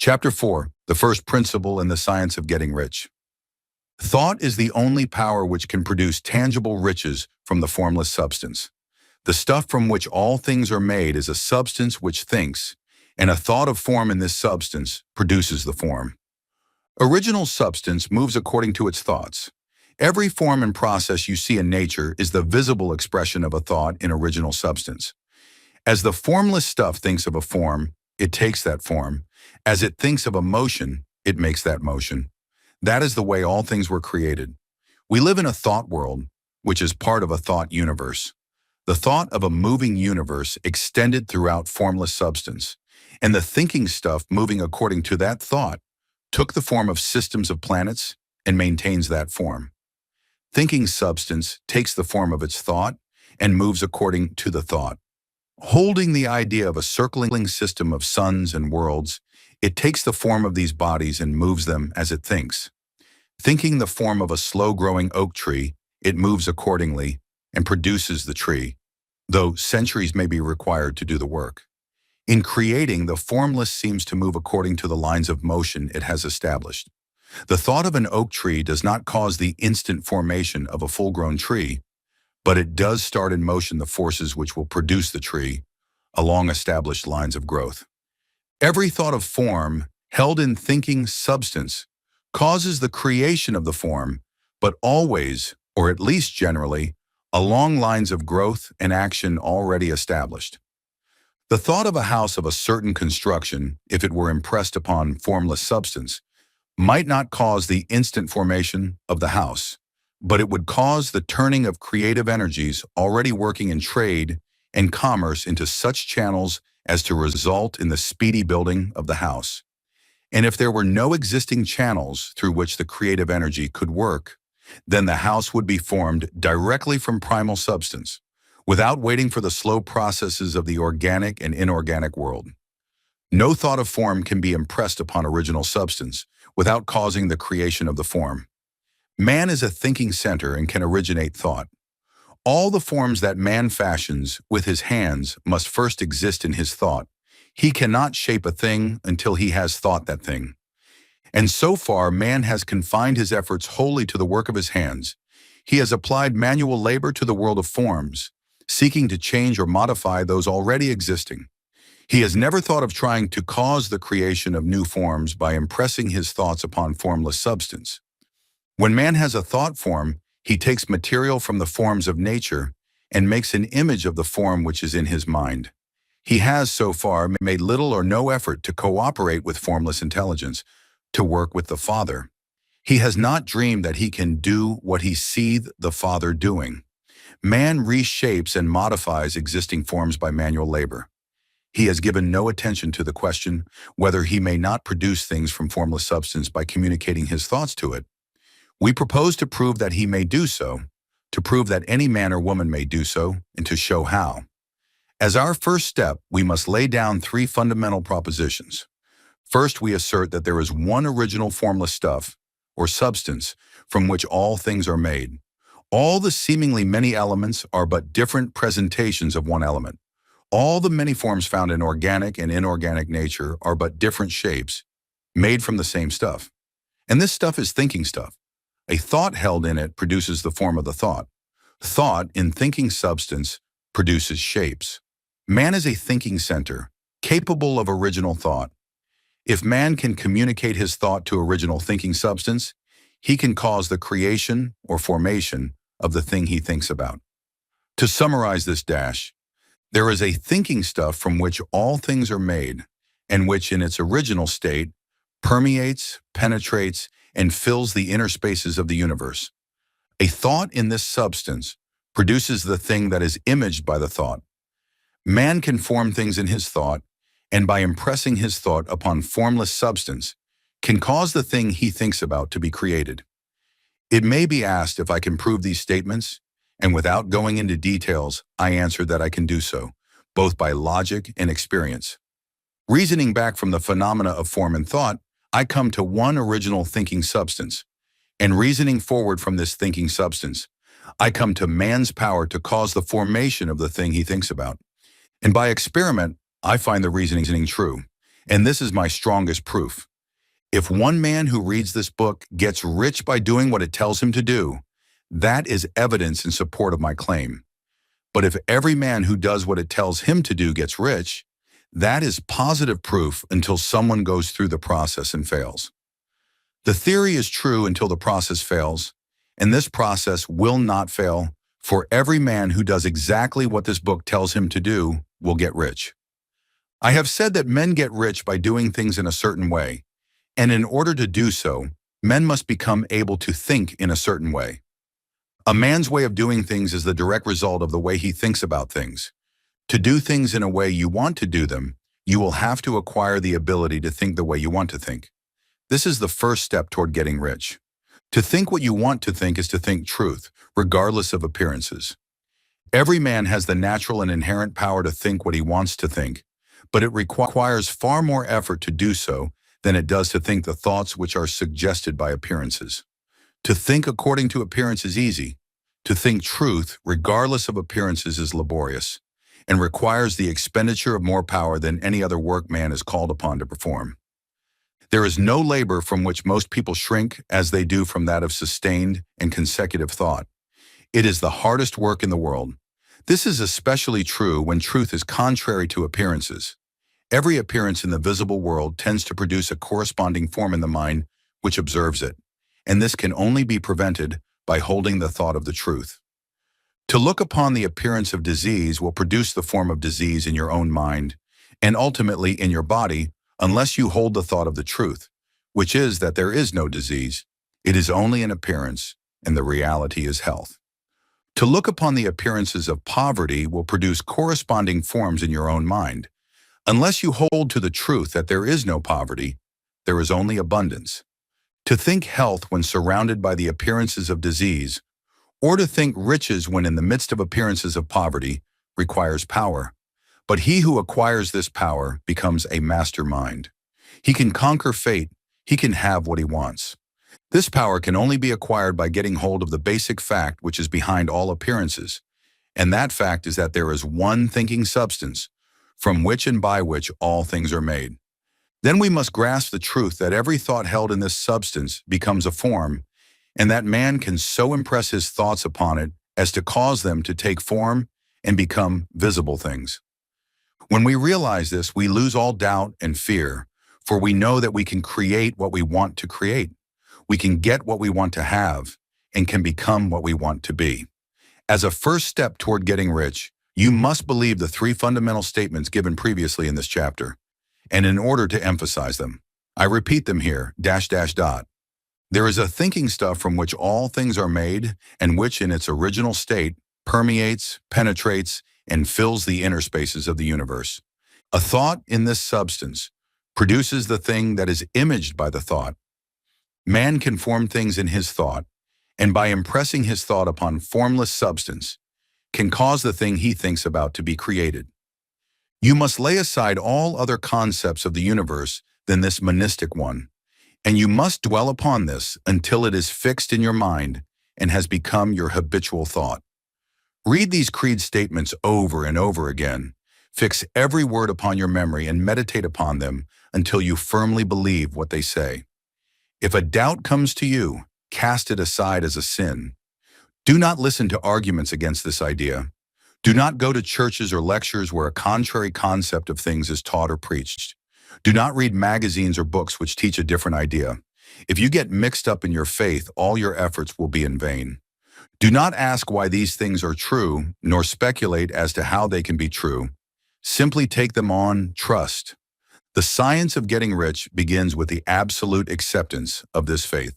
Chapter 4, the first principle in the science of getting rich. Thought is the only power which can produce tangible riches from the formless substance. The stuff from which all things are made is a substance which thinks, and a thought of form in this substance produces the form. Original substance moves according to its thoughts. Every form and process you see in nature is the visible expression of a thought in original substance. As the formless stuff thinks of a form, it takes that form. As it thinks of a motion, it makes that motion. That is the way all things were created. We live in a thought world, which is part of a thought universe. The thought of a moving universe extended throughout formless substance, and the thinking stuff moving according to that thought took the form of systems of planets and maintains that form. Thinking substance takes the form of its thought and moves according to the thought. Holding the idea of a circling system of suns and worlds, it takes the form of these bodies and moves them as it thinks. Thinking the form of a slow-growing oak tree, it moves accordingly and produces the tree, though centuries may be required to do the work. In creating, the formless seems to move according to the lines of motion it has established. The thought of an oak tree does not cause the instant formation of a full-grown tree, but it does start in motion the forces which will produce the tree along established lines of growth. Every thought of form held in thinking substance causes the creation of the form, but always, or at least generally, along lines of growth and action already established. The thought of a house of a certain construction, if it were impressed upon formless substance, might not cause the instant formation of the house, but it would cause the turning of creative energies already working in trade and commerce into such channels as to result in the speedy building of the house. And if there were no existing channels through which the creative energy could work, then the house would be formed directly from primal substance, without waiting for the slow processes of the organic and inorganic world. No thought of form can be impressed upon original substance without causing the creation of the form. Man is a thinking center and can originate thought. All the forms that man fashions with his hands must first exist in his thought. He cannot shape a thing until he has thought that thing. And so far, man has confined his efforts wholly to the work of his hands. He has applied manual labor to the world of forms, seeking to change or modify those already existing. He has never thought of trying to cause the creation of new forms by impressing his thoughts upon formless substance. When man has a thought form, he takes material from the forms of nature and makes an image of the form which is in his mind. He has, so far, made little or no effort to cooperate with formless intelligence, to work with the Father. He has not dreamed that he can do what he sees the Father doing. Man reshapes and modifies existing forms by manual labor. He has given no attention to the question whether he may not produce things from formless substance by communicating his thoughts to it. We propose to prove that he may do so, to prove that any man or woman may do so, and to show how. As our first step, we must lay down three fundamental propositions. First, we assert that there is one original formless stuff, or substance, from which all things are made. All the seemingly many elements are but different presentations of one element. All the many forms found in organic and inorganic nature are but different shapes, made from the same stuff. And this stuff is thinking stuff. A thought held in it produces the form of the thought. Thought, in thinking substance, produces shapes. Man is a thinking center, capable of original thought. If man can communicate his thought to original thinking substance, he can cause the creation or formation of the thing he thinks about. To summarize this dash, there is a thinking stuff from which all things are made, and which in its original state permeates, penetrates, and fills the inner spaces of the universe. A thought in this substance produces the thing that is imaged by the thought. Man can form things in his thought, and by impressing his thought upon formless substance, can cause the thing he thinks about to be created. It may be asked if I can prove these statements, and without going into details, I answer that I can do so, both by logic and experience. Reasoning back from the phenomena of form and thought, I come to one original thinking substance, and reasoning forward from this thinking substance, I come to man's power to cause the formation of the thing he thinks about. And by experiment, I find the reasoning true, And this is my strongest proof. If one man who reads this book gets rich by doing what it tells him to do, that is evidence in support of my claim. But if every man who does what it tells him to do gets rich, that is positive proof until someone goes through the process and fails. The theory is true until the process fails, and this process will not fail, for every man who does exactly what this book tells him to do will get rich. I have said that men get rich by doing things in a certain way, and in order to do so, men must become able to think in a certain way. A man's way of doing things is the direct result of the way he thinks about things. To do things in a way you want to do them, you will have to acquire the ability to think the way you want to think. This is the first step toward getting rich. To think what you want to think is to think truth, regardless of appearances. Every man has the natural and inherent power to think what he wants to think, but it requires far more effort to do so than it does to think the thoughts which are suggested by appearances. To think according to appearance is easy. To think truth, regardless of appearances, is laborious and requires the expenditure of more power than any other work man is called upon to perform. There is no labor from which most people shrink as they do from that of sustained and consecutive thought. It is the hardest work in the world. This is especially true when truth is contrary to appearances. Every appearance in the visible world tends to produce a corresponding form in the mind which observes it, and this can only be prevented by holding the thought of the truth. To look upon the appearance of disease will produce the form of disease in your own mind, and ultimately in your body, unless you hold the thought of the truth, which is that there is no disease. It is only an appearance, and the reality is health. To look upon the appearances of poverty will produce corresponding forms in your own mind. Unless you hold to the truth that there is no poverty, there is only abundance. To think health when surrounded by the appearances of disease, or to think riches when in the midst of appearances of poverty, requires power. But he who acquires this power becomes a mastermind. He can conquer fate. He can have what he wants. This power can only be acquired by getting hold of the basic fact which is behind all appearances, and that fact is that there is one thinking substance from which and by which all things are made. Then we must grasp the truth that every thought held in this substance becomes a form, and that man can so impress his thoughts upon it as to cause them to take form and become visible things. When we realize this, we lose all doubt and fear, for we know that we can create what we want to create. We can get what we want to have and can become what we want to be. As a first step toward getting rich, you must believe the three fundamental statements given previously in this chapter. And in order to emphasize them, I repeat them here, ... There is a thinking stuff from which all things are made and which in its original state permeates, penetrates, and fills the inner spaces of the universe. A thought in this substance produces the thing that is imaged by the thought. Man can form things in his thought, and by impressing his thought upon formless substance, can cause the thing he thinks about to be created. You must lay aside all other concepts of the universe than this monistic one, and you must dwell upon this until it is fixed in your mind and has become your habitual thought. Read these creed statements over and over again. Fix every word upon your memory and meditate upon them until you firmly believe what they say. If a doubt comes to you, cast it aside as a sin. Do not listen to arguments against this idea. Do not go to churches or lectures where a contrary concept of things is taught or preached. Do not read magazines or books which teach a different idea. If you get mixed up in your faith, all your efforts will be in vain. Do not ask why these things are true, nor speculate as to how they can be true. Simply take them on, trust. The science of getting rich begins with the absolute acceptance of this faith.